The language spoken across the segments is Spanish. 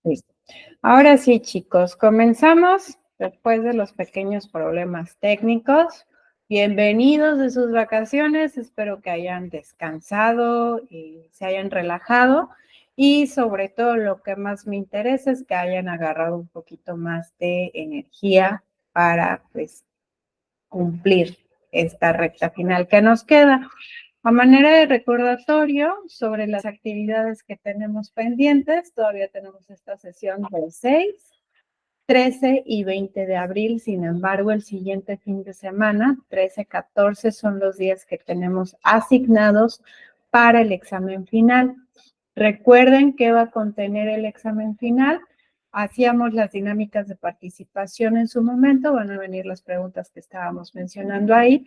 Listo. Ahora sí, chicos, comenzamos después de los pequeños problemas técnicos. Bienvenidos de sus vacaciones, espero que hayan descansado y se hayan relajado y sobre todo lo que más me interesa es que hayan agarrado un poquito más de energía para pues cumplir esta recta final que nos queda. A manera de recordatorio sobre las actividades que tenemos pendientes, todavía tenemos esta sesión del 6, 13 y 20 de abril. Sin embargo, el siguiente fin de semana, 13, 14, son los días que tenemos asignados para el examen final. Recuerden qué va a contener el examen final. Hacíamos las dinámicas de participación en su momento, van a venir las preguntas que estábamos mencionando ahí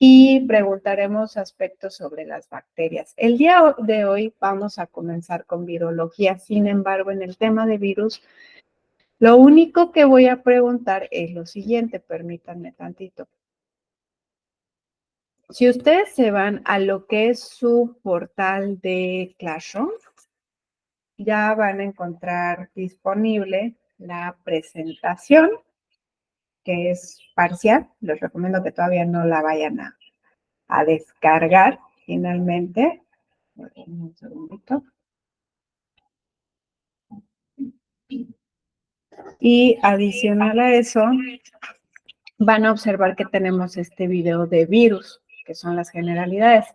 y preguntaremos aspectos sobre las bacterias. El día de hoy vamos a comenzar con virología, sin embargo, en el tema de virus, lo único que voy a preguntar es lo siguiente, permítanme tantito. Si ustedes se van a lo que es su portal de Classroom, ya van a encontrar disponible la presentación, que es parcial. Les recomiendo que todavía no la vayan a descargar finalmente. Un segundito. Y adicional a eso, van a observar que tenemos este video de virus, que son las generalidades.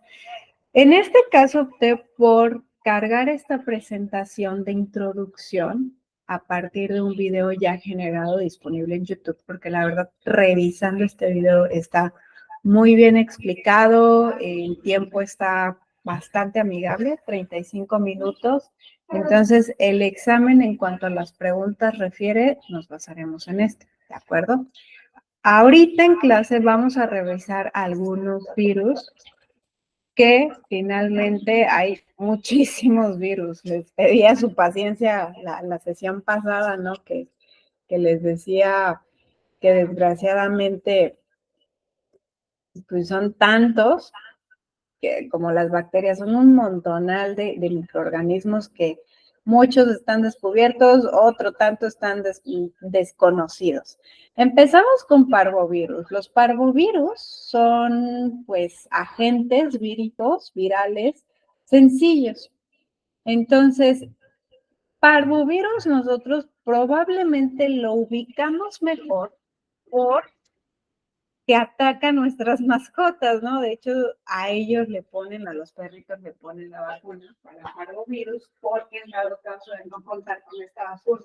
En este caso opté por cargar esta presentación de introducción a partir de un video ya generado disponible en YouTube, porque la verdad, revisando este video está muy bien explicado, el tiempo está bastante amigable, 35 minutos. Entonces, el examen en cuanto a las preguntas refiere, nos basaremos en este, ¿de acuerdo? Ahorita en clase vamos a revisar algunos virus que finalmente hay muchísimos virus. Les pedía su paciencia la sesión pasada, ¿no? Que les decía que desgraciadamente pues son tantos que como las bacterias, son un montonal de microorganismos que muchos están descubiertos, otro tanto están desconocidos. Empezamos con parvovirus. Los parvovirus son, pues, agentes víricos, virales, sencillos. Entonces, parvovirus nosotros probablemente lo ubicamos mejor por que atacan nuestras mascotas, ¿no? De hecho, a ellos le ponen, a los perritos le ponen la vacuna para parvovirus, porque en dado caso de no contar con esta vacuna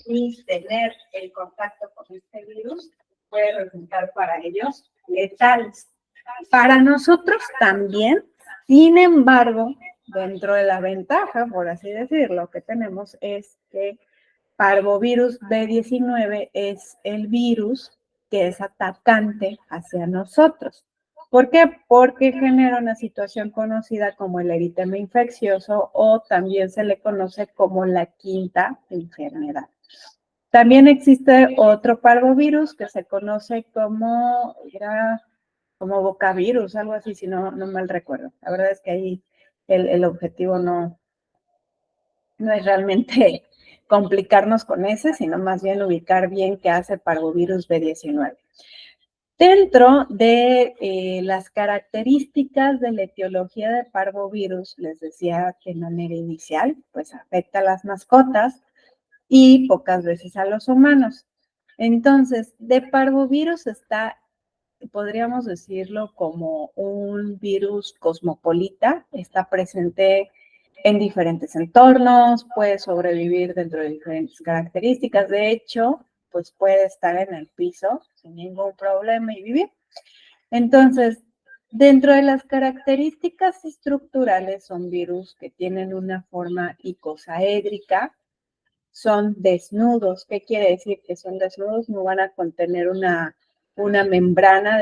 y tener el contacto con este virus, puede resultar para ellos letales. Para nosotros también, sin embargo, dentro de la ventaja, por así decirlo, que tenemos es que parvovirus B19 es el virus que es atacante hacia nosotros. ¿Por qué? Porque genera una situación conocida como el eritema infeccioso o también se le conoce como la quinta enfermedad. También existe otro parvovirus que se conoce como bocavirus, algo así, si no mal recuerdo. La verdad es que ahí el objetivo no es realmente complicarnos con ese, sino más bien ubicar bien qué hace parvovirus B19. Dentro de las características de la etiología de parvovirus, les decía de manera inicial, pues afecta a las mascotas y pocas veces a los humanos. Entonces, de parvovirus está, podríamos decirlo como un virus cosmopolita, está presente en diferentes entornos, puede sobrevivir dentro de diferentes características. De hecho, pues puede estar en el piso sin ningún problema y vivir. Entonces, dentro de las características estructurales son virus que tienen una forma icosaédrica, son desnudos. ¿Qué quiere decir que son desnudos? No van a contener una membrana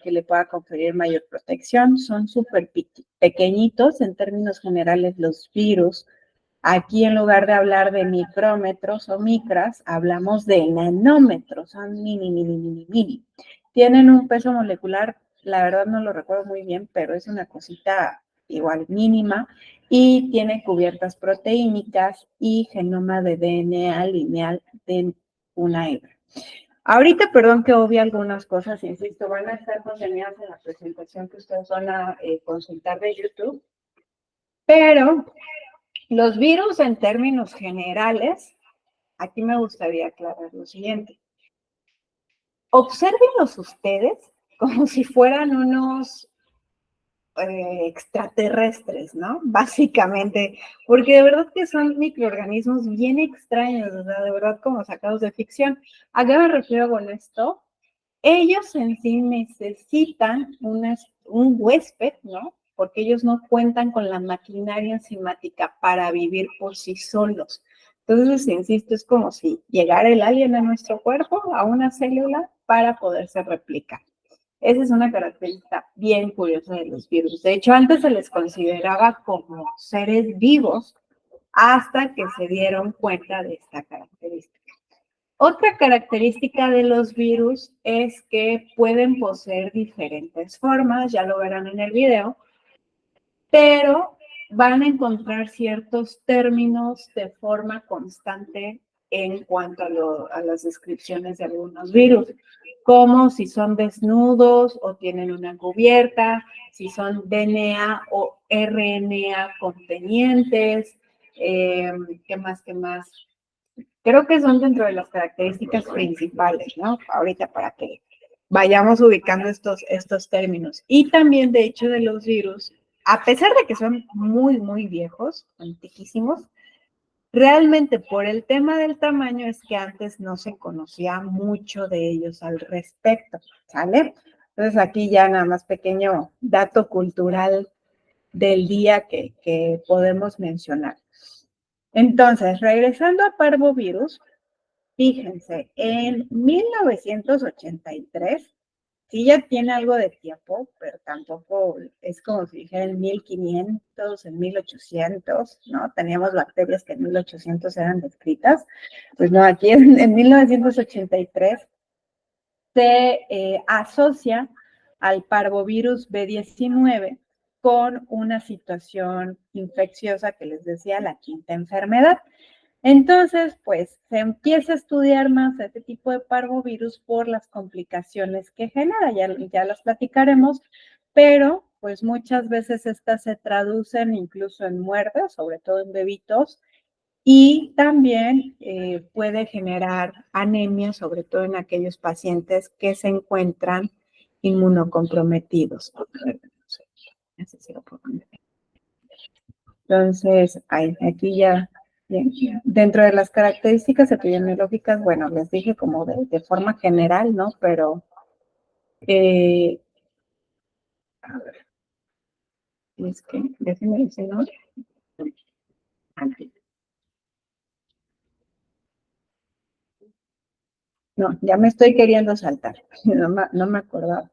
que le pueda conferir mayor protección. Son súper pequeñitos en términos generales los virus. Aquí en lugar de hablar de micrómetros o micras, hablamos de nanómetros, son mini. Tienen un peso molecular, la verdad no lo recuerdo muy bien, pero es una cosita igual mínima, y tiene cubiertas proteínicas y genoma de DNA lineal de una hebra. Ahorita, perdón que obvie algunas cosas, insisto, van a estar contenidas en la presentación que ustedes van a consultar de YouTube, pero los virus en términos generales, aquí me gustaría aclarar lo siguiente. Obsérvenlos ustedes como si fueran unos extraterrestres, ¿no? Básicamente, porque de verdad que son microorganismos bien extraños, o sea, de verdad como sacados de ficción. ¿A qué me refiero con esto? Ellos en sí necesitan un huésped, ¿no? Porque ellos no cuentan con la maquinaria enzimática para vivir por sí solos. Entonces, insisto, es como si llegara el alien a nuestro cuerpo, a una célula, para poderse replicar. Esa es una característica bien curiosa de los virus. De hecho, antes se les consideraba como seres vivos hasta que se dieron cuenta de esta característica. Otra característica de los virus es que pueden poseer diferentes formas, ya lo verán en el video, pero van a encontrar ciertos términos de forma constante en cuanto a las descripciones de algunos virus, como si son desnudos o tienen una cubierta, si son DNA o RNA contenientes, ¿qué más? Creo que son dentro de las características principales, ¿no? Ahorita para que vayamos ubicando estos términos. Y también, de hecho, de los virus, a pesar de que son muy viejos, antiquísimos, realmente por el tema del tamaño es que antes no se conocía mucho de ellos al respecto, ¿sale? Entonces aquí ya nada más pequeño dato cultural del día que podemos mencionar. Entonces, regresando a parvovirus, fíjense, en 1983, sí ya tiene algo de tiempo, pero tampoco es como si dijera en 1500, en 1800, ¿no? Teníamos bacterias que en 1800 eran descritas. Pues no, aquí en 1983 se asocia al parvovirus B19 con una situación infecciosa que les decía, la quinta enfermedad. Entonces, pues se empieza a estudiar más este tipo de parvovirus por las complicaciones que genera, ya las platicaremos, pero pues muchas veces estas se traducen incluso en muerte, sobre todo en bebitos, y también puede generar anemia, sobre todo en aquellos pacientes que se encuentran inmunocomprometidos. Entonces, aquí ya, dentro de las características epidemiológicas, bueno, les dije como de forma general, ¿no? Pero, a ver, es que, déjenme decir, ¿no? No, ya me estoy queriendo saltar, no me acordaba.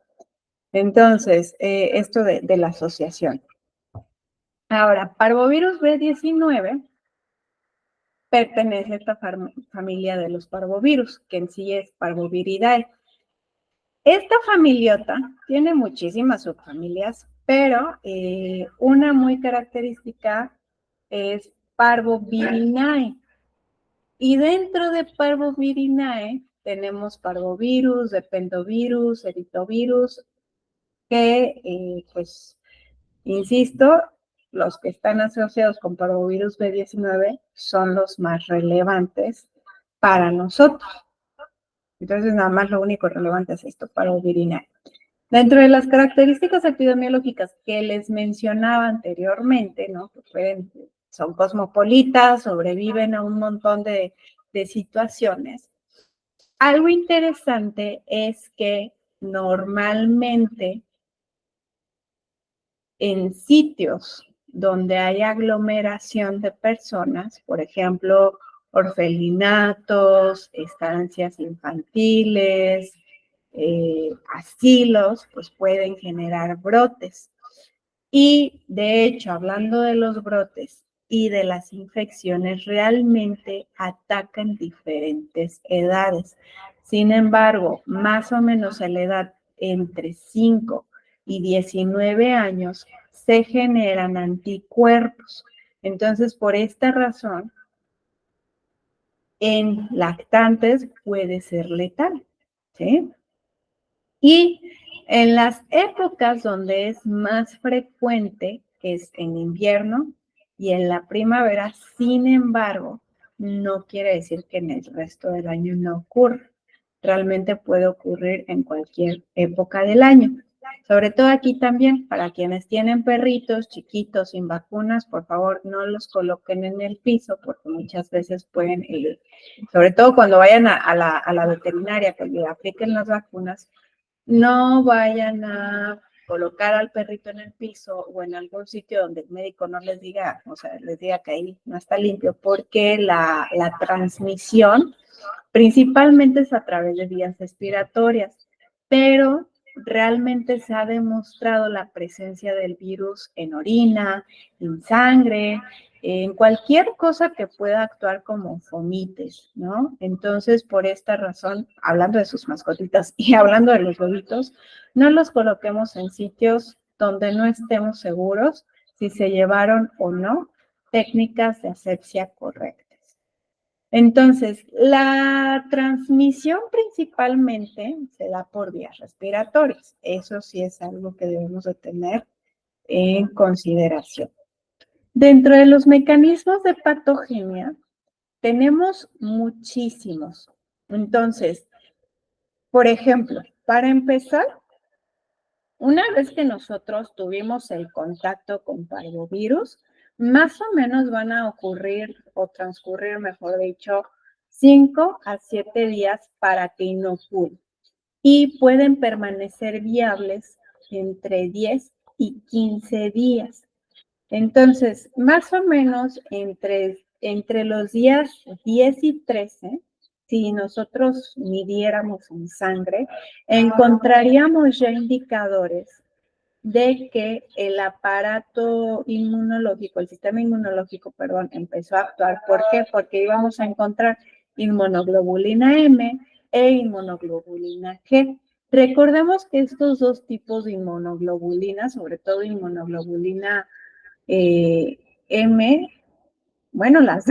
Entonces, esto de la asociación. Ahora, parvovirus B19 pertenece a esta familia de los parvovirus, que en sí es Parvoviridae. Esta familiota tiene muchísimas subfamilias, pero una muy característica es Parvovirinae. Y dentro de Parvovirinae tenemos parvovirus, dependovirus, eritovirus, que pues insisto, los que están asociados con parvovirus B19 son los más relevantes para nosotros. Entonces, nada más lo único relevante es esto, parvovirinae. Dentro de las características epidemiológicas que les mencionaba anteriormente, ¿no? Que son cosmopolitas, sobreviven a un montón de situaciones. Algo interesante es que normalmente en sitios donde hay aglomeración de personas, por ejemplo, orfelinatos, estancias infantiles, asilos, pues pueden generar brotes. Y de hecho, hablando de los brotes y de las infecciones, realmente atacan diferentes edades. Sin embargo, más o menos a la edad entre 5 y 19 años se generan anticuerpos. Entonces, por esta razón, en lactantes puede ser letal, ¿sí? Y en las épocas donde es más frecuente, que es en invierno y en la primavera, sin embargo, no quiere decir que en el resto del año no ocurra. Realmente puede ocurrir en cualquier época del año. Sobre todo aquí también, para quienes tienen perritos chiquitos sin vacunas, por favor, no los coloquen en el piso porque muchas veces pueden, sobre todo cuando vayan a la veterinaria, que le apliquen las vacunas, no vayan a colocar al perrito en el piso o en algún sitio donde el médico no les diga, o sea, les diga que ahí no está limpio, porque la transmisión principalmente es a través de vías respiratorias, pero realmente se ha demostrado la presencia del virus en orina, en sangre, en cualquier cosa que pueda actuar como fomites, ¿no? Entonces, por esta razón, hablando de sus mascotitas y hablando de los lobitos, no los coloquemos en sitios donde no estemos seguros si se llevaron o no técnicas de asepsia correctas. Entonces, la transmisión principalmente se da por vías respiratorias. Eso sí es algo que debemos de tener en consideración. Dentro de los mecanismos de patogenia, tenemos muchísimos. Entonces, por ejemplo, para empezar, una vez que nosotros tuvimos el contacto con parvovirus, más o menos van a ocurrir o transcurrir, mejor dicho, 5 a 7 días para que inocule y pueden permanecer viables entre 10 y 15 días. Entonces, más o menos entre los días 10 y 13, si nosotros midiéramos en sangre, encontraríamos ya indicadores de que el aparato inmunológico, el sistema inmunológico, perdón, empezó a actuar. ¿Por qué? Porque íbamos a encontrar inmunoglobulina M e inmunoglobulina G. Recordemos que estos dos tipos de inmunoglobulina, sobre todo inmunoglobulina M, bueno, las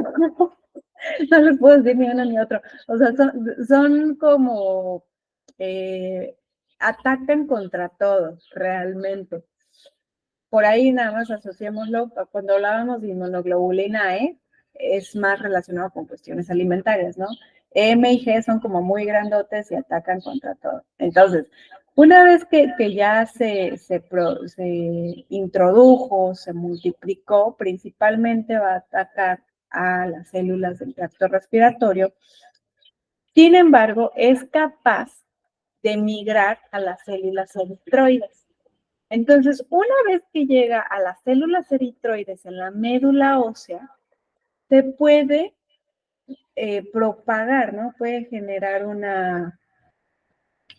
no les puedo decir ni uno ni otro. O sea, son como atacan contra todo, realmente. Por ahí nada más asociémoslo, cuando hablábamos de inmunoglobulina E, es más relacionado con cuestiones alimentarias, ¿no? M y G son como muy grandotes y atacan contra todo. Entonces, una vez que ya se introdujo, se multiplicó, principalmente va a atacar a las células del tracto respiratorio. Sin embargo, es capaz de migrar a las células eritroides. Entonces, una vez que llega a las células eritroides en la médula ósea, se puede propagar, ¿no? Puede generar una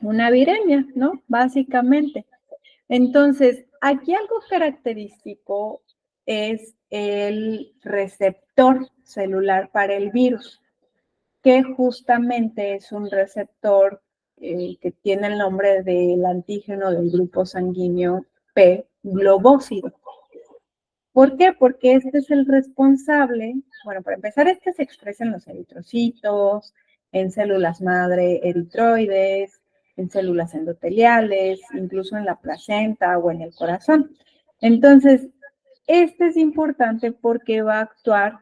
viremia, ¿no? Básicamente. Entonces, aquí algo característico es el receptor celular para el virus, que justamente es un receptor que tiene el nombre del antígeno del grupo sanguíneo P globósido. ¿Por qué? Porque este es el responsable, bueno, para empezar, este se expresa en los eritrocitos, en células madre eritroides, en células endoteliales, incluso en la placenta o en el corazón. Entonces, este es importante porque va a actuar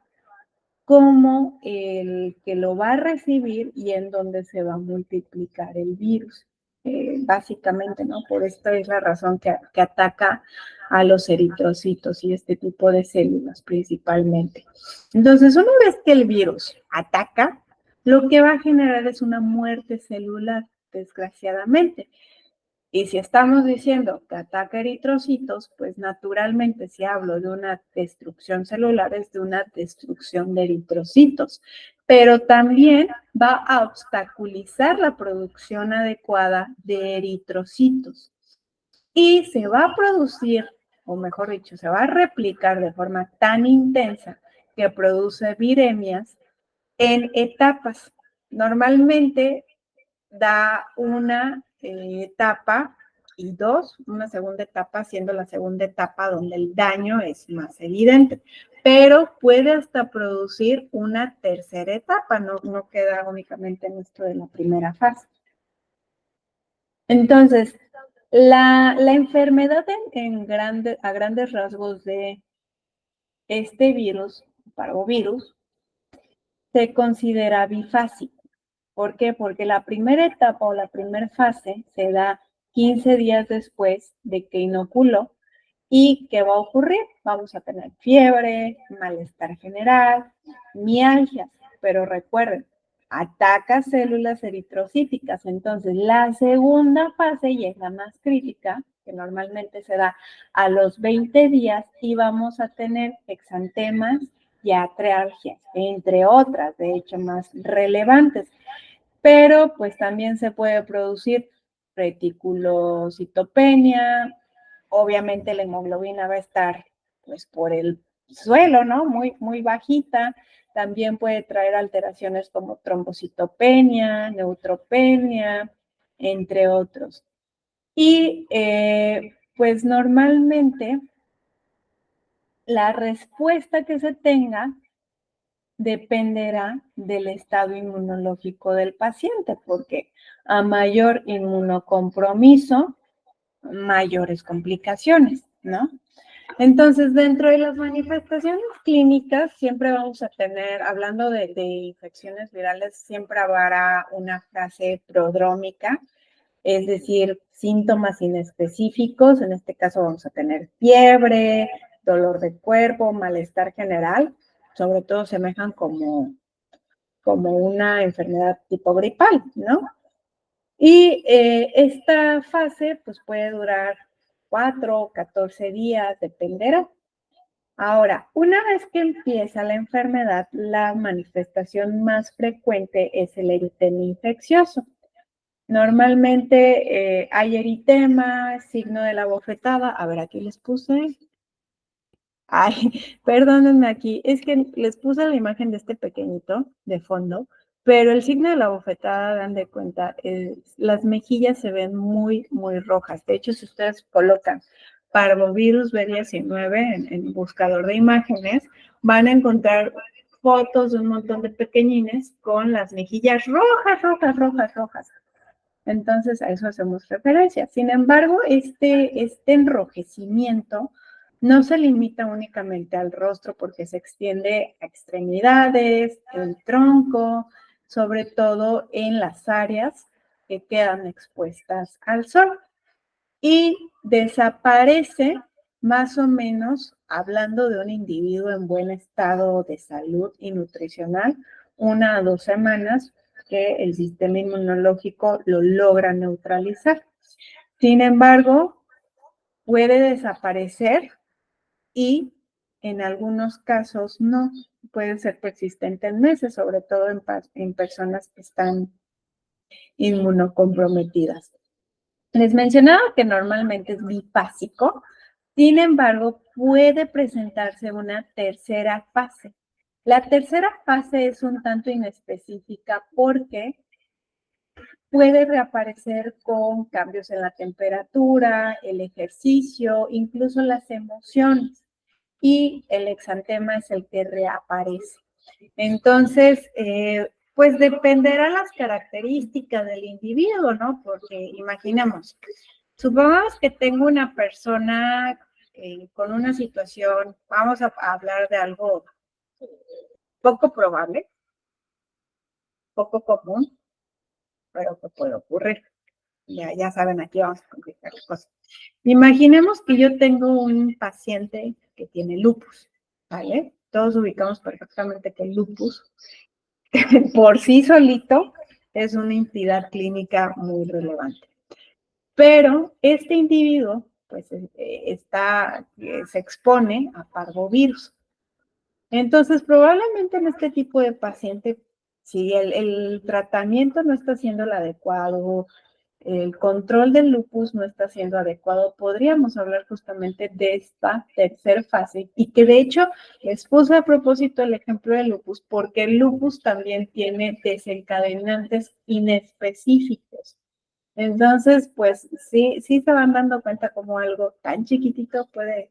como el que lo va a recibir y en donde se va a multiplicar el virus. Básicamente, ¿no? Por esta es la razón que ataca a los eritrocitos y este tipo de células principalmente. Entonces, una vez que el virus ataca, lo que va a generar es una muerte celular, desgraciadamente. Y si estamos diciendo que ataca eritrocitos, pues naturalmente si hablo de una destrucción celular es de una destrucción de eritrocitos, pero también va a obstaculizar la producción adecuada de eritrocitos y se va a producir, o mejor dicho, se va a replicar de forma tan intensa que produce viremias en etapas. Normalmente da una etapa y 2, una segunda etapa, siendo la segunda etapa donde el daño es más evidente, pero puede hasta producir una tercera etapa, no queda únicamente en esto de la primera fase. Entonces, la enfermedad a grandes rasgos de este virus, parvovirus, se considera bifásico. ¿Por qué? Porque la primera etapa o la primera fase se da 15 días después de que inoculó. ¿Y qué va a ocurrir? Vamos a tener fiebre, malestar general, mialgia, pero recuerden, ataca células eritrocíticas. Entonces, la segunda fase, y es la más crítica, que normalmente se da a los 20 días, y vamos a tener exantemas y atrialgias, entre otras, de hecho, más relevantes. Pero, pues, también se puede producir reticulocitopenia. Obviamente la hemoglobina va a estar, pues, por el suelo, ¿no? Muy, muy bajita. También puede traer alteraciones como trombocitopenia, neutropenia, entre otros. Y, pues, normalmente la respuesta que se tenga dependerá del estado inmunológico del paciente, porque a mayor inmunocompromiso, mayores complicaciones, ¿no? Entonces, dentro de las manifestaciones clínicas, siempre vamos a tener, hablando de infecciones virales, siempre habrá una fase prodrómica, es decir, síntomas inespecíficos. En este caso vamos a tener fiebre, dolor de cuerpo, malestar general, sobre todo semejan como una enfermedad tipo gripal, ¿no? Y esta fase pues puede durar 4 o 14 días, dependerá. Ahora, una vez que empieza la enfermedad, la manifestación más frecuente es el eritema infeccioso. Normalmente hay eritema, signo de la bofetada. A ver, aquí les puse. Ay, perdónenme aquí, es que les puse la imagen de este pequeñito de fondo, pero el signo de la bofetada, dan de cuenta, las mejillas se ven muy, muy rojas. De hecho, si ustedes colocan parvovirus B19 en buscador de imágenes, van a encontrar fotos de un montón de pequeñines con las mejillas rojas, rojas, rojas, rojas. Entonces, a eso hacemos referencia. Sin embargo, este enrojecimiento no se limita únicamente al rostro, porque se extiende a extremidades, el tronco, sobre todo en las áreas que quedan expuestas al sol. Y desaparece más o menos, hablando de un individuo en buen estado de salud y nutricional, 1 a 2 semanas, que el sistema inmunológico lo logra neutralizar. Sin embargo, puede desaparecer y en algunos casos no, puede ser persistente en meses, sobre todo en personas que están inmunocomprometidas. Les mencionaba que normalmente es bifásico, sin embargo, puede presentarse una tercera fase. La tercera fase es un tanto inespecífica porque puede reaparecer con cambios en la temperatura, el ejercicio, incluso las emociones. Y el exantema es el que reaparece. Entonces, pues dependerá las características del individuo, ¿no? Porque imaginemos, supongamos que tengo una persona con una situación, vamos a hablar de algo poco probable, poco común, pero que puede ocurrir. Ya saben, aquí vamos a complicar las cosas. Imaginemos que yo tengo un paciente que tiene lupus, ¿vale? Todos ubicamos perfectamente que el lupus, por sí solito, es una entidad clínica muy relevante. Pero este individuo, pues, se expone a parvovirus. Entonces, probablemente en este tipo de paciente, si el tratamiento no está siendo el adecuado, el control del lupus no está siendo adecuado, podríamos hablar justamente de esta tercera fase, y que de hecho les puse a propósito el ejemplo del lupus, porque el lupus también tiene desencadenantes inespecíficos. Entonces, pues sí se van dando cuenta cómo algo tan chiquitito puede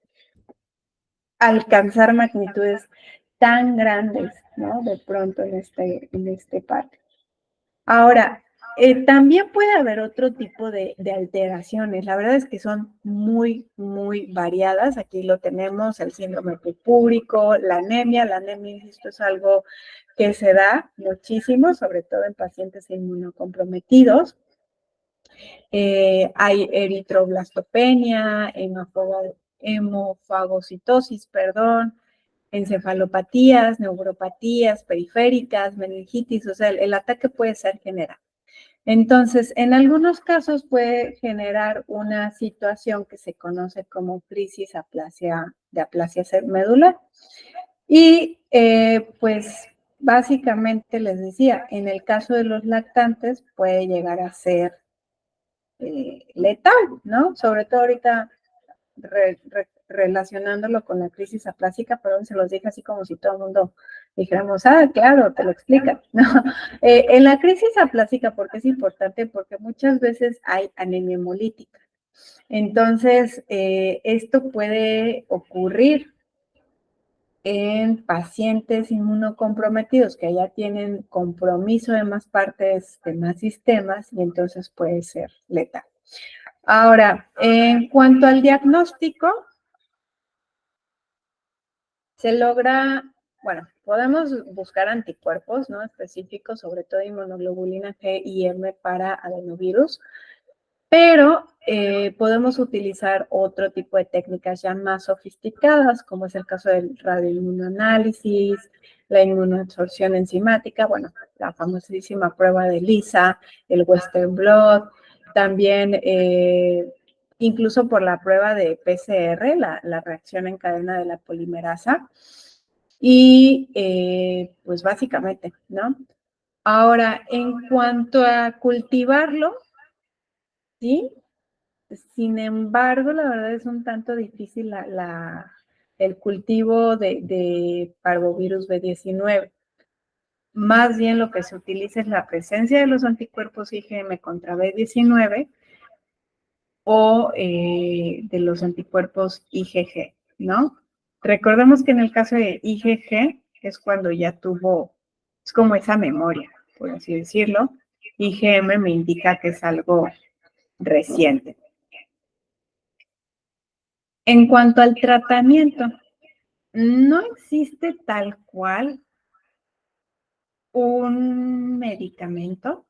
alcanzar magnitudes tan grandes, ¿no? De pronto en este parque. Ahora, también puede haber otro tipo de alteraciones. La verdad es que son muy, muy variadas. Aquí lo tenemos, el síndrome purpúrico, la anemia. La anemia, insisto, es algo que se da muchísimo, sobre todo en pacientes inmunocomprometidos. Hay eritroblastopenia, hemofagocitosis, perdón, encefalopatías, neuropatías periféricas, meningitis, o sea, el ataque puede ser general. Entonces, en algunos casos puede generar una situación que se conoce como crisis de aplasia medular. Y pues básicamente les decía, en el caso de los lactantes puede llegar a ser letal, ¿no? Sobre todo ahorita relacionándolo con la crisis aplásica, perdón, se los dije así como si todo el mundo dijéramos, claro, te lo explican, ¿no? En la crisis aplásica, ¿por qué es importante? Porque muchas veces hay anemia hemolítica. Entonces, esto puede ocurrir en pacientes inmunocomprometidos que ya tienen compromiso de más partes, de más sistemas, y entonces puede ser letal. Ahora, en cuanto al diagnóstico, se logra, bueno, podemos buscar anticuerpos, ¿no? Específicos, sobre todo inmunoglobulina G y M para adenovirus, pero podemos utilizar otro tipo de técnicas ya más sofisticadas, como es el caso del radioinmunoanálisis, la inmunoabsorción enzimática, bueno, la famosísima prueba de Lisa, el Western blot, también incluso por la prueba de PCR, la reacción en cadena de la polimerasa, y pues básicamente, ¿no? Ahora, en cuanto a cultivarlo, ¿sí? Sin embargo, la verdad es un tanto difícil el cultivo de parvovirus B19. Más bien lo que se utiliza es la presencia de los anticuerpos IgM contra B19 o de los anticuerpos IgG, ¿no? Recordemos que en el caso de IgG es cuando ya es como esa memoria, por así decirlo. IgM me indica que es algo reciente. En cuanto al tratamiento, no existe tal cual un medicamento.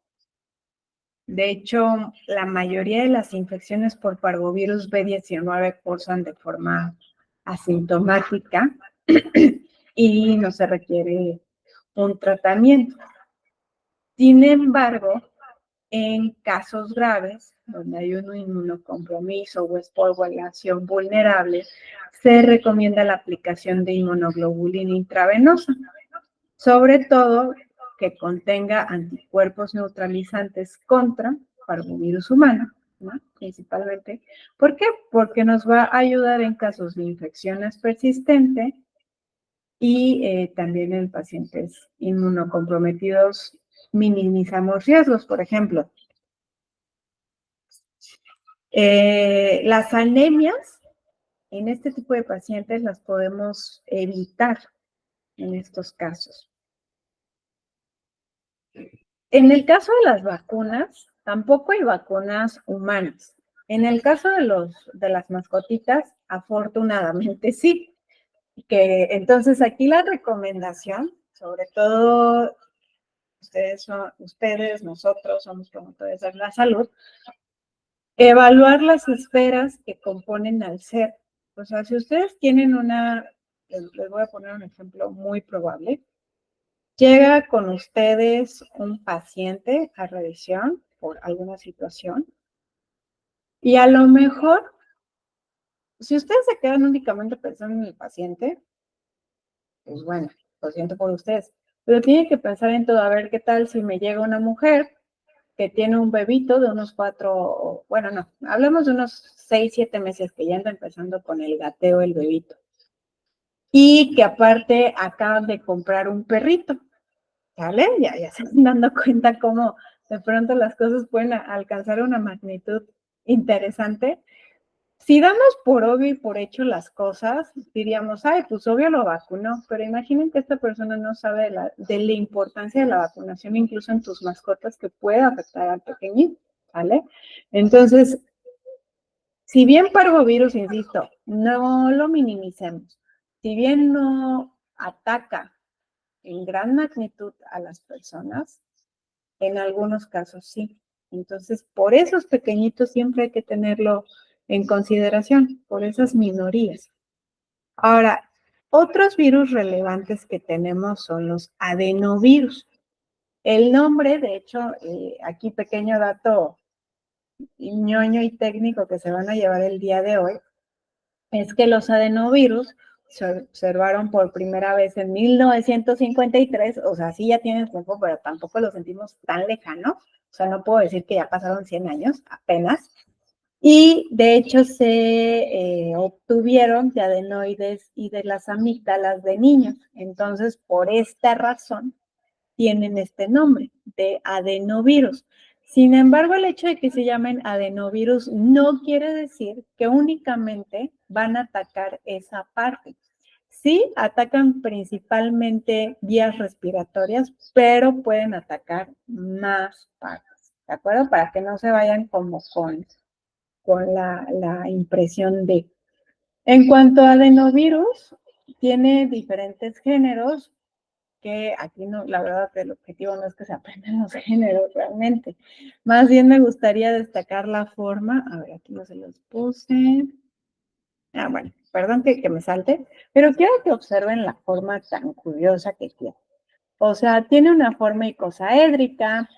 De hecho, la mayoría de las infecciones por parvovirus B19 cursan de forma asintomática y no se requiere un tratamiento. Sin embargo, en casos graves, donde hay un inmunocompromiso o es población vulnerable, se recomienda la aplicación de inmunoglobulina intravenosa, sobre todo que contenga anticuerpos neutralizantes contra parvovirus humano, ¿no? Principalmente. ¿Por qué? Porque nos va a ayudar en casos de infecciones persistentes y también en pacientes inmunocomprometidos minimizamos riesgos. Por ejemplo, las anemias en este tipo de pacientes las podemos evitar en estos casos. En el caso de las vacunas, tampoco hay vacunas humanas. En el caso de las mascotitas, afortunadamente sí. Entonces aquí la recomendación, sobre todo ustedes, nosotros somos promotores de la salud, evaluar las esferas que componen al ser. O sea, si ustedes tienen les voy a poner un ejemplo muy probable. Llega con ustedes un paciente a revisión por alguna situación y a lo mejor, si ustedes se quedan únicamente pensando en el paciente, pues bueno, lo siento por ustedes, pero tienen que pensar en todo, a ver qué tal si me llega una mujer que tiene un bebito de unos 4, bueno, no, hablamos de unos 6, 7 meses que ya anda empezando con el gateo el bebito. Y que aparte acaban de comprar un perrito, ¿sale? Ya se están dando cuenta cómo de pronto las cosas pueden alcanzar una magnitud interesante. Si damos por obvio y por hecho las cosas, diríamos, ay, pues obvio lo vacunó, pero imaginen que esta persona no sabe de la importancia de la vacunación, incluso en tus mascotas, que puede afectar al pequeñín, ¿vale? Entonces, si bien parvovirus, insisto, no lo minimicemos, si bien no ataca en gran magnitud a las personas, en algunos casos sí. Entonces, por esos pequeñitos siempre hay que tenerlo en consideración, por esas minorías. Ahora, otros virus relevantes que tenemos son los adenovirus. El nombre, de hecho, aquí pequeño dato ñoño y técnico que se van a llevar el día de hoy, es que los adenovirus se observaron por primera vez en 1953, o sea, sí ya tienen tiempo, pero tampoco lo sentimos tan lejano, o sea, no puedo decir que ya pasaron 100 años, apenas, y de hecho se obtuvieron de adenoides y de las amígdalas de niños, entonces por esta razón tienen este nombre de adenovirus. Sin embargo, el hecho de que se llamen adenovirus no quiere decir que únicamente van a atacar esa parte. Sí, atacan principalmente vías respiratorias, pero pueden atacar más partes, ¿de acuerdo? Para que no se vayan como con la impresión de. En cuanto a adenovirus, tiene diferentes géneros, que aquí no, la verdad que el objetivo no es que se aprendan los géneros realmente. Más bien me gustaría destacar la forma, a ver, aquí no se los puse. Bueno, perdón que me salte, pero quiero que observen la forma tan curiosa que tiene. O sea, tiene una forma icosaédrica,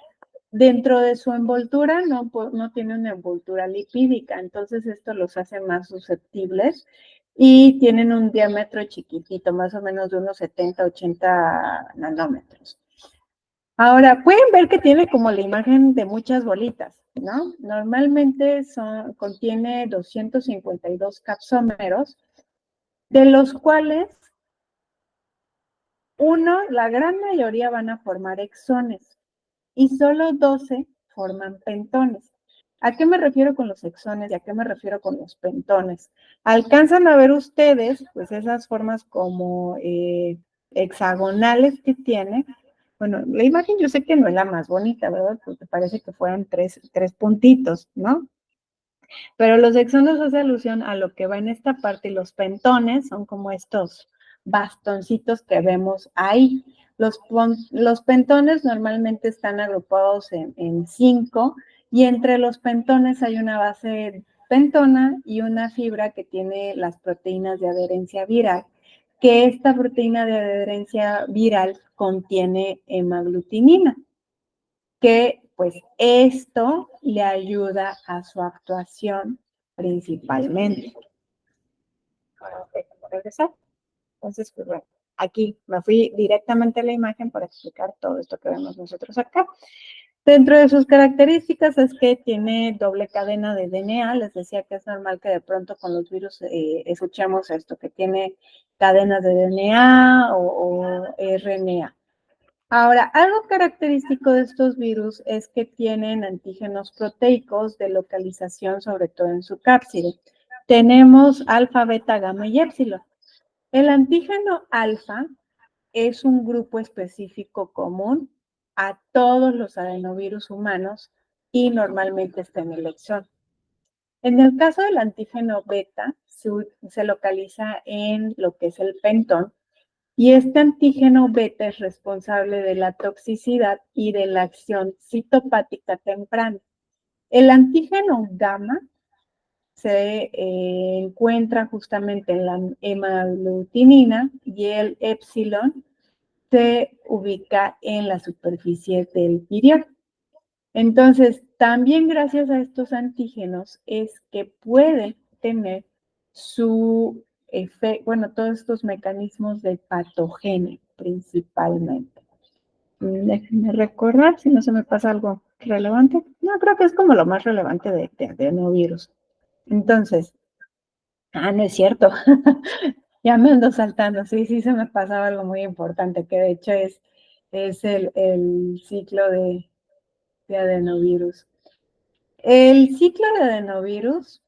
dentro de su envoltura no tiene una envoltura lipídica, entonces esto los hace más susceptibles y tienen un diámetro chiquitito, más o menos de unos 70, 80 nanómetros. Ahora, pueden ver que tiene como la imagen de muchas bolitas, ¿no? Normalmente contiene 252 capsómeros, de los cuales la gran mayoría van a formar exones y solo 12 forman pentones. ¿A qué me refiero con los exones y a qué me refiero con los pentones? Alcanzan a ver ustedes, pues esas formas como hexagonales que tiene. Bueno, la imagen yo sé que no es la más bonita, ¿verdad? Porque parece que fueran tres puntitos, ¿no? Pero los exones hace alusión a lo que va en esta parte y los pentones son como estos bastoncitos que vemos ahí. Los pentones normalmente están agrupados en 5 y entre los pentones hay una base pentona y una fibra que tiene las proteínas de adherencia viral, que esta proteína de adherencia viral contiene hemaglutinina, que pues esto le ayuda a su actuación principalmente. Ahora déjame regresar. Entonces, pues bueno, aquí me fui directamente a la imagen para explicar todo esto que vemos nosotros acá. Dentro de sus características es que tiene doble cadena de DNA. Les decía que es normal que de pronto con los virus escuchemos esto, que tiene cadenas de DNA o RNA. Ahora, algo característico de estos virus es que tienen antígenos proteicos de localización, sobre todo en su cápside. Tenemos alfa, beta, gamma y épsilon. El antígeno alfa es un grupo específico común a todos los adenovirus humanos y normalmente está en el exón. En el caso del antígeno beta, se localiza en lo que es el pentón, y este antígeno beta es responsable de la toxicidad y de la acción citopática temprana. El antígeno gamma se encuentra justamente en la hemaglutinina y el épsilon se ubica en la superficie del virión. Entonces, también gracias a estos antígenos es que puede tener su efecto, bueno, todos estos mecanismos de patogenia principalmente. Déjenme recordar si no se me pasa algo relevante. No, creo que es como lo más relevante de adenovirus. Entonces, no es cierto. Ya me ando saltando. Sí, se me pasaba algo muy importante, que de hecho es el ciclo de de adenovirus. El ciclo de adenovirus,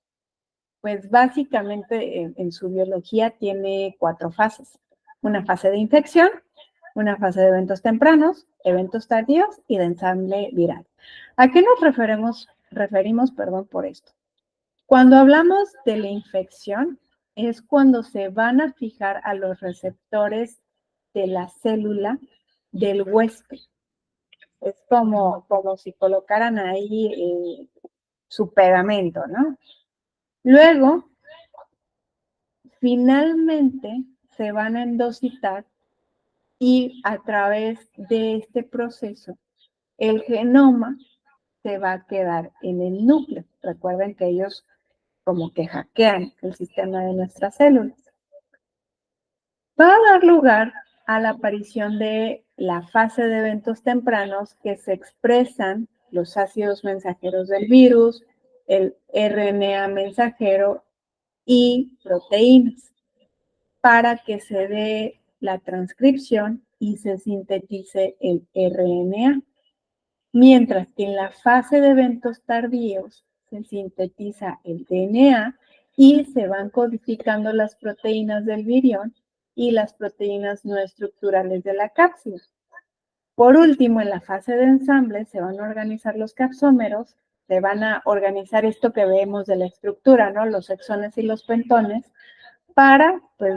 pues básicamente en su biología tiene 4 fases. Una fase de infección, una fase de eventos tempranos, eventos tardíos y de ensamble viral. ¿A qué nos referimos por esto? Cuando hablamos de la infección, es cuando se van a fijar a los receptores de la célula del huésped. Es como si colocaran ahí su pegamento, ¿no? Luego, finalmente, se van a endocitar y a través de este proceso, el genoma se va a quedar en el núcleo. Recuerden que ellos como que hackean el sistema de nuestras células. Va a dar lugar a la aparición de la fase de eventos tempranos que se expresan los ácidos mensajeros del virus, el RNA mensajero y proteínas para que se dé la transcripción y se sintetice el RNA. Mientras que en la fase de eventos tardíos se sintetiza el DNA y se van codificando las proteínas del virión y las proteínas no estructurales de la cápsula. Por último, en la fase de ensamble se van a organizar los capsómeros, se van a organizar esto que vemos de la estructura, ¿no? Los exones y los pentones, para pues,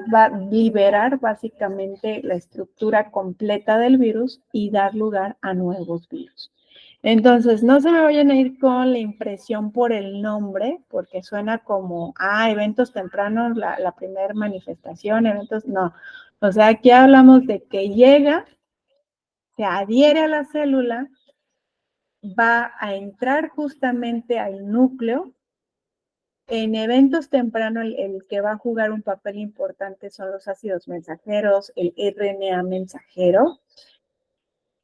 liberar básicamente la estructura completa del virus y dar lugar a nuevos virus. Entonces, no se me vayan a ir con la impresión por el nombre, porque suena como, eventos tempranos, la primera manifestación, eventos, no. O sea, aquí hablamos de que llega, se adhiere a la célula, va a entrar justamente al núcleo. En eventos tempranos, el que va a jugar un papel importante son los ácidos mensajeros, el RNA mensajero,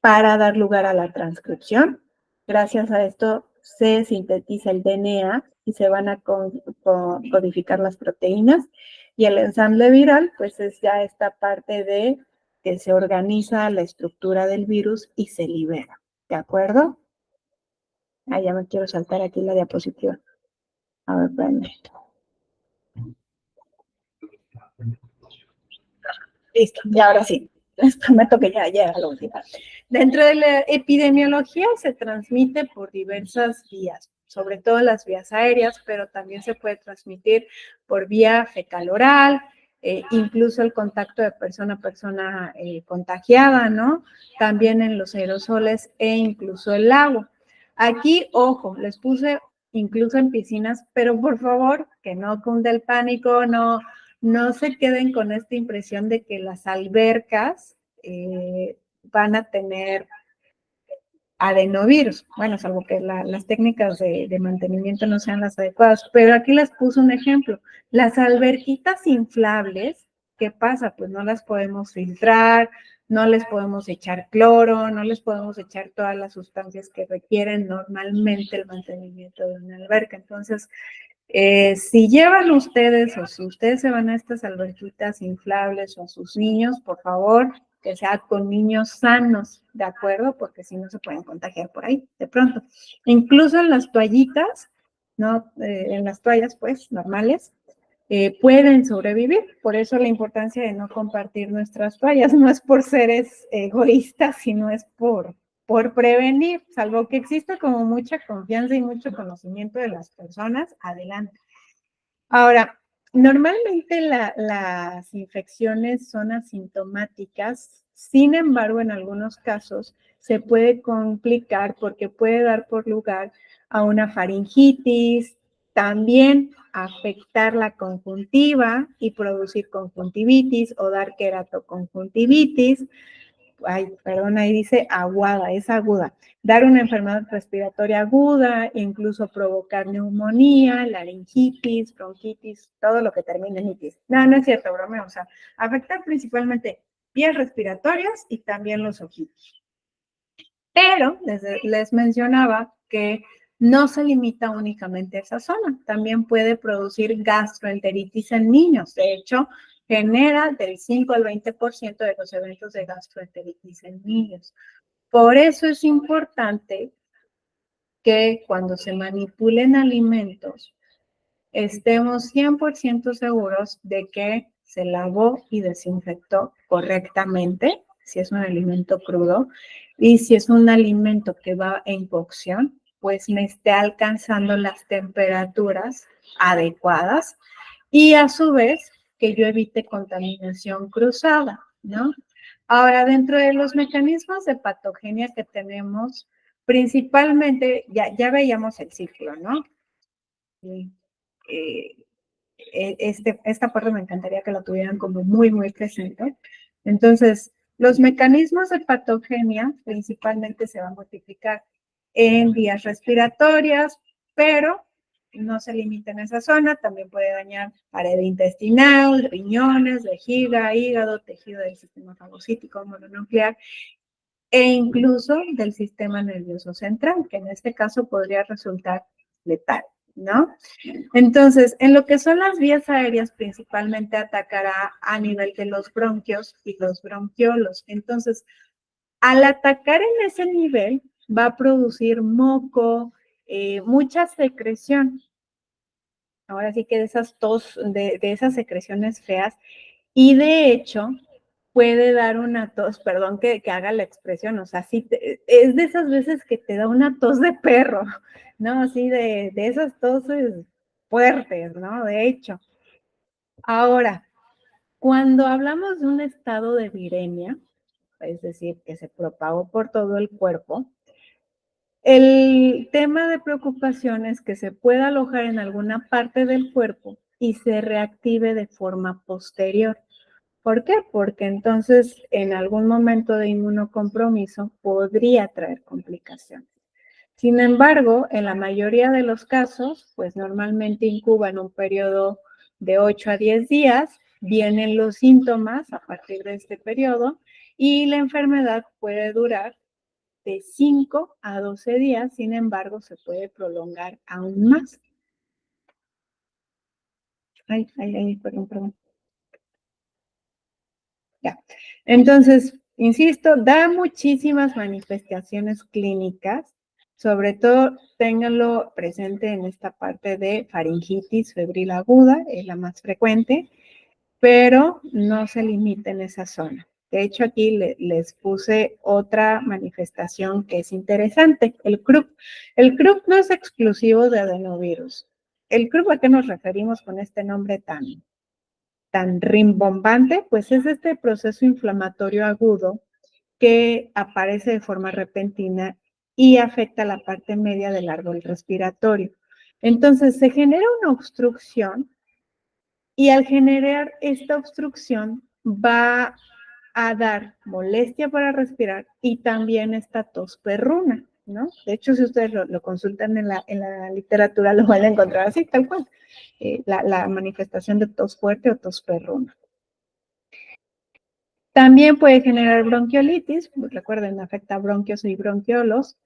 para dar lugar a la transcripción. Gracias a esto se sintetiza el DNA y se van a codificar las proteínas. Y el ensamble viral, pues es ya esta parte de que se organiza la estructura del virus y se libera. ¿De acuerdo? Ya me quiero saltar aquí la diapositiva. A ver, espérame. Listo, y ahora sí. Les prometo que ya llega la última. Dentro de la epidemiología se transmite por diversas vías, sobre todo las vías aéreas, pero también se puede transmitir por vía fecal-oral, incluso el contacto de persona a persona contagiada, ¿no? También en los aerosoles e incluso el agua. Aquí, ojo, les puse incluso en piscinas, pero por favor, que no cunde el pánico, no se queden con esta impresión de que las albercas van a tener adenovirus. Bueno, salvo que las técnicas de mantenimiento no sean las adecuadas. Pero aquí les puse un ejemplo. Las alberquitas inflables, ¿qué pasa? Pues no las podemos filtrar, no les podemos echar cloro, no les podemos echar todas las sustancias que requieren normalmente el mantenimiento de una alberca. Entonces, si llevan ustedes o si ustedes se van a estas alberquitas inflables o a sus niños, por favor, que sea con niños sanos, ¿de acuerdo? Porque si no se pueden contagiar por ahí, de pronto. Incluso en las toallitas, ¿no? En las toallas, pues, normales, pueden sobrevivir. Por eso la importancia de no compartir nuestras toallas. No es por seres egoístas, sino es por prevenir, salvo que exista como mucha confianza y mucho conocimiento de las personas, adelante. Ahora, normalmente las infecciones son asintomáticas, sin embargo, en algunos casos se puede complicar porque puede dar por lugar a una faringitis, también afectar la conjuntiva y producir conjuntivitis o dar queratoconjuntivitis. Perdón, ahí dice aguda, es aguda. Dar una enfermedad respiratoria aguda, incluso provocar neumonía, laringitis, bronquitis, todo lo que termine en itis. No es cierto, bromeo. O sea, afectar principalmente vías respiratorias y también los ojitos. Pero les mencionaba que no se limita únicamente a esa zona, también puede producir gastroenteritis en niños. De hecho, genera del 5 al 20% de los eventos de gastroenteritis en niños. Por eso es importante que cuando se manipulen alimentos, estemos 100% seguros de que se lavó y desinfectó correctamente, si es un alimento crudo, y si es un alimento que va en cocción, pues me esté alcanzando las temperaturas adecuadas y a su vez que yo evite contaminación cruzada, ¿no? Ahora, dentro de los mecanismos de patogenia que tenemos, principalmente, ya veíamos el ciclo, ¿no? Eh, esta parte me encantaría que lo tuvieran como muy, muy presente. Entonces, los mecanismos de patogenia principalmente se van a multiplicar en vías respiratorias, pero no se limita en esa zona, también puede dañar pared intestinal, riñones, vejiga, hígado, tejido del sistema fagocítico mononuclear e incluso del sistema nervioso central, que en este caso podría resultar letal, ¿no? Entonces, en lo que son las vías aéreas, principalmente atacará a nivel de los bronquios y los bronquiolos. Entonces, al atacar en ese nivel, va a producir moco, mucha secreción. Ahora sí que de esas tos, de esas secreciones feas, y de hecho, puede dar una tos, perdón que haga la expresión, o sea, sí es de esas veces que te da una tos de perro, ¿no? Así de esas toses fuertes, ¿no? De hecho. Ahora, cuando hablamos de un estado de viremia, es decir, que se propagó por todo el cuerpo, el tema de preocupación es que se pueda alojar en alguna parte del cuerpo y se reactive de forma posterior. ¿Por qué? Porque entonces en algún momento de inmunocompromiso podría traer complicaciones. Sin embargo, en la mayoría de los casos, pues normalmente incuban un periodo de 8 a 10 días, vienen los síntomas a partir de este periodo y la enfermedad puede durar de 5 a 12 días, sin embargo, se puede prolongar aún más. Perdón. Ya. Entonces, insisto, da muchísimas manifestaciones clínicas, sobre todo ténganlo presente en esta parte de faringitis febril aguda, es la más frecuente, pero no se limita en esa zona. De hecho, aquí les puse otra manifestación que es interesante, el CRUP. El CRUP no es exclusivo de adenovirus. ¿El CRUP a qué nos referimos con este nombre tan rimbombante? Pues es este proceso inflamatorio agudo que aparece de forma repentina y afecta la parte media del árbol respiratorio. Entonces, se genera una obstrucción y al generar esta obstrucción va a dar molestia para respirar y también esta tos perruna, ¿no? De hecho, si ustedes lo consultan en la literatura, lo van a encontrar así, tal cual, la manifestación de tos fuerte o tos perruna. También puede generar bronquiolitis, recuerden, afecta bronquios y bronquiolos,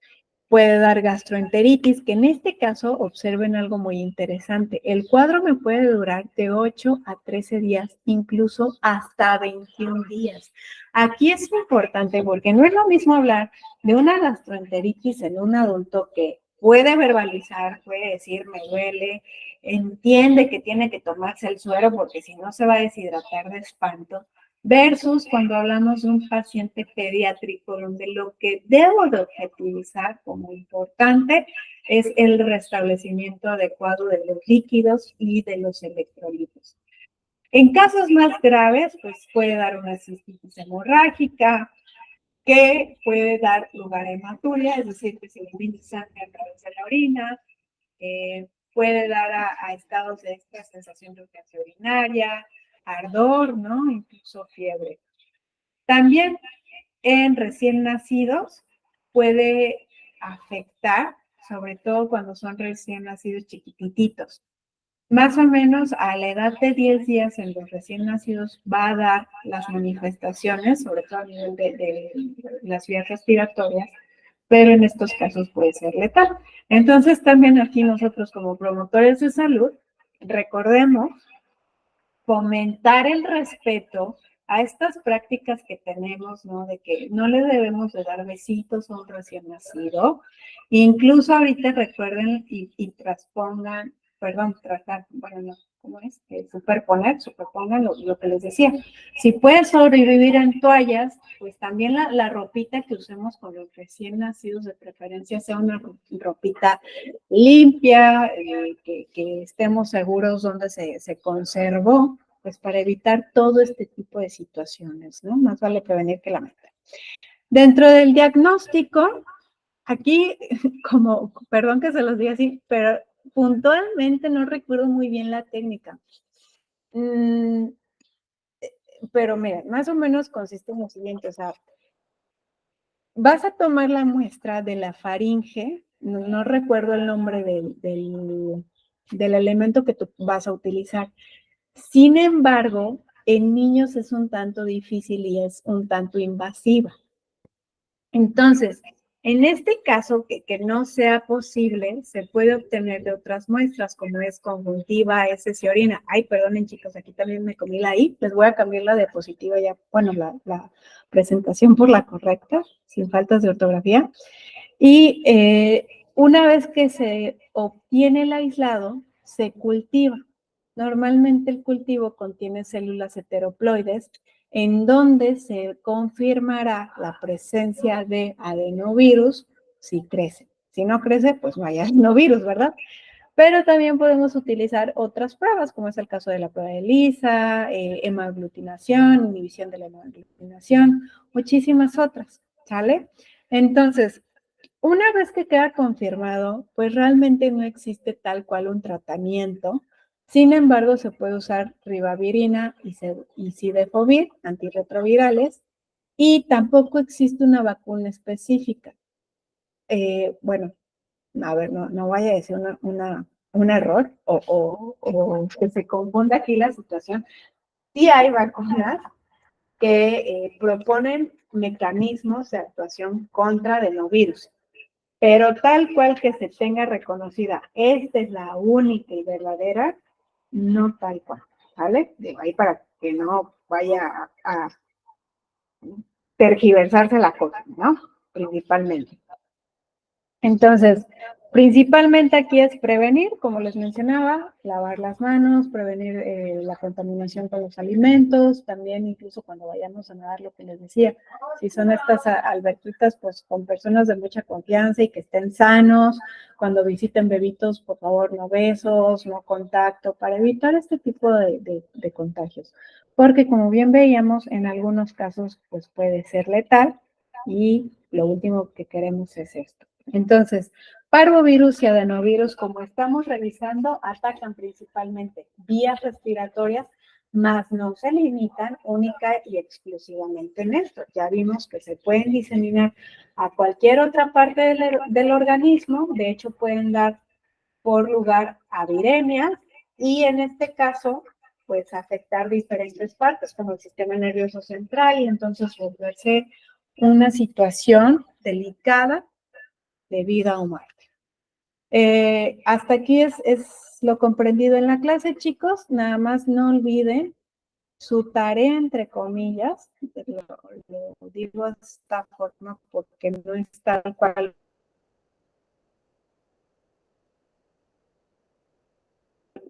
puede dar gastroenteritis, que en este caso observen algo muy interesante. El cuadro me puede durar de 8 a 13 días, incluso hasta 21 días. Aquí es importante porque no es lo mismo hablar de una gastroenteritis en un adulto que puede verbalizar, puede decir me duele, entiende que tiene que tomarse el suero porque si no se va a deshidratar de espanto, versus cuando hablamos de un paciente pediátrico donde lo que debo de objetivizar como importante es el restablecimiento adecuado de los líquidos y de los electrolitos. En casos más graves, pues puede dar una cistitis hemorrágica que puede dar lugar a hematuria, es decir, que se elimina sangre a través de la orina, puede dar a estados de esta sensación de urgencia urinaria, ardor, ¿no? Incluso fiebre. También en recién nacidos puede afectar, sobre todo cuando son recién nacidos chiquititos. Más o menos a la edad de 10 días en los recién nacidos va a dar las manifestaciones, sobre todo a nivel de las vías respiratorias, pero en estos casos puede ser letal. Entonces también aquí nosotros como promotores de salud, recordemos fomentar el respeto a estas prácticas que tenemos, ¿no? De que no le debemos de dar besitos a un recién nacido. Incluso ahorita recuerden y transpongan, perdón, tratar, bueno, no, ¿cómo es? Superpongan lo que les decía. Si puedes sobrevivir en toallas, pues también la ropita que usemos con los recién nacidos de preferencia sea una ropita limpia, que estemos seguros donde se conservó, pues para evitar todo este tipo de situaciones, ¿no? Más vale prevenir que lamentar. Dentro del diagnóstico, aquí, como, perdón que se los diga así, pero puntualmente no recuerdo muy bien la técnica. Pero mira, más o menos consiste en lo siguiente, o sea, vas a tomar la muestra de la faringe, no recuerdo el nombre del elemento que tú vas a utilizar. Sin embargo, en niños es un tanto difícil y es un tanto invasiva. Entonces, en este caso, que no sea posible, se puede obtener de otras muestras, como es conjuntiva, heces y orina. Ay, perdonen chicos, aquí también me comí la I, les voy a cambiar la diapositiva ya, bueno, la presentación por la correcta, sin faltas de ortografía. Y una vez que se obtiene el aislado, se cultiva. Normalmente el cultivo contiene células heteroploides en donde se confirmará la presencia de adenovirus si crece. Si no crece, pues no hay adenovirus, ¿verdad? Pero también podemos utilizar otras pruebas, como es el caso de la prueba de Lisa, hemaglutinación, inhibición de la hemaglutinación, muchísimas otras, ¿sale? Entonces, una vez que queda confirmado, pues realmente no existe tal cual un tratamiento. Sin embargo, se puede usar ribavirina y cidefovir, antirretrovirales, y tampoco existe una vacuna específica. Bueno, a ver, no vaya a decir un error o que se confunda aquí la situación. Sí hay vacunas que proponen mecanismos de actuación contra adenovirus. Pero tal cual que se tenga reconocida, esta es la única y verdadera, no tal cual, ¿vale? Digo, ahí para que no vaya a tergiversarse la cosa, ¿no? Principalmente. Entonces, principalmente aquí es prevenir, como les mencionaba, lavar las manos, prevenir la contaminación con los alimentos, también incluso cuando vayamos a nadar, lo que les decía, si son estas alberquitas, pues con personas de mucha confianza y que estén sanos, cuando visiten bebitos, por favor, no besos, no contacto, para evitar este tipo de contagios, porque como bien veíamos, en algunos casos, pues puede ser letal y lo último que queremos es esto. Entonces, parvovirus y adenovirus, como estamos revisando, atacan principalmente vías respiratorias, mas no se limitan única y exclusivamente en esto. Ya vimos que se pueden diseminar a cualquier otra parte del organismo, de hecho pueden dar por lugar a viremias y en este caso, pues afectar diferentes partes como el sistema nervioso central y entonces volverse una situación delicada de vida o muerte. Hasta aquí es lo comprendido en la clase, chicos. Nada más no olviden su tarea, entre comillas, lo digo de esta forma porque no es tal cual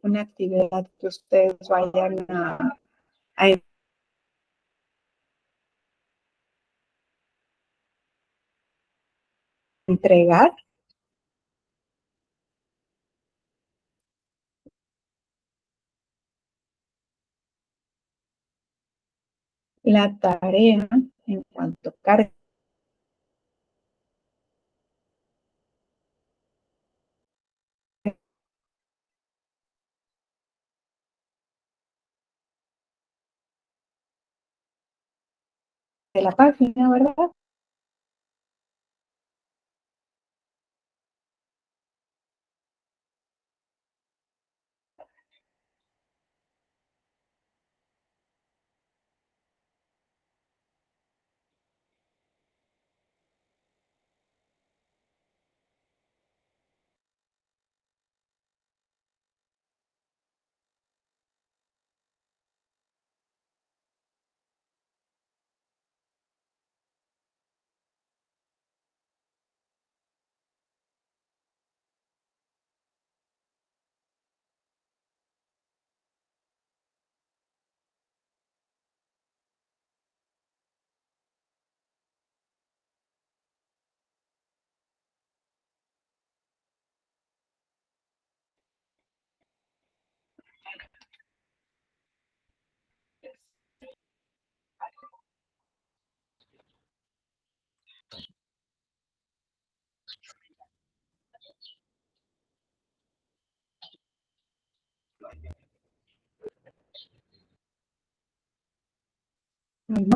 una actividad que ustedes vayan a entregar. La tarea en cuanto cargue de la página, ¿verdad?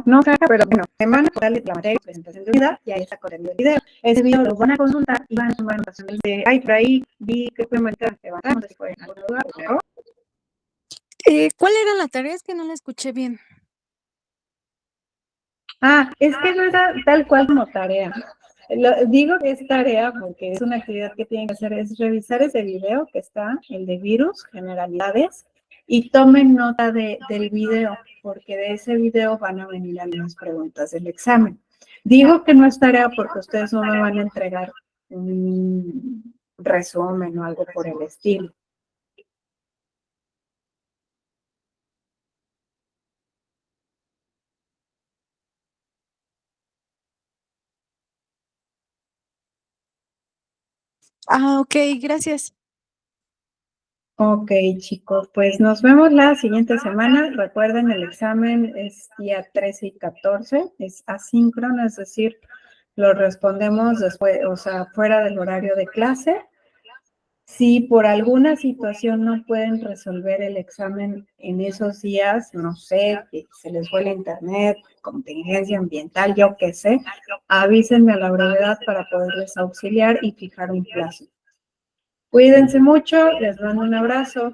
no saca, pero bueno, semana por darle la materia, presentación de unidad, y ahí está corriendo el video. Ese video lo van a consultar y van a tomar anotaciones de, ay, por ahí vi que fue manera no sé si fue en algún lugar, ¿no? ¿Cuál era la tarea? Es que no la escuché bien. Es que no era tal cual como tarea. Digo que es tarea porque es una actividad que tienen que hacer, es revisar ese video que está, el de virus, generalidades, y tomen nota del video, porque de ese video van a venir algunas preguntas del examen. Digo que no es tarea porque ustedes no me van a entregar un resumen o algo por el estilo. Ok, gracias. Ok, chicos, pues nos vemos la siguiente semana. Recuerden, el examen es día 13 y 14, es asíncrono, es decir, lo respondemos después, o sea, fuera del horario de clase. Si por alguna situación no pueden resolver el examen en esos días, no sé, que se les fue el internet, contingencia ambiental, yo qué sé, avísenme a la brevedad para poderles auxiliar y fijar un plazo. Cuídense mucho, les mando un abrazo.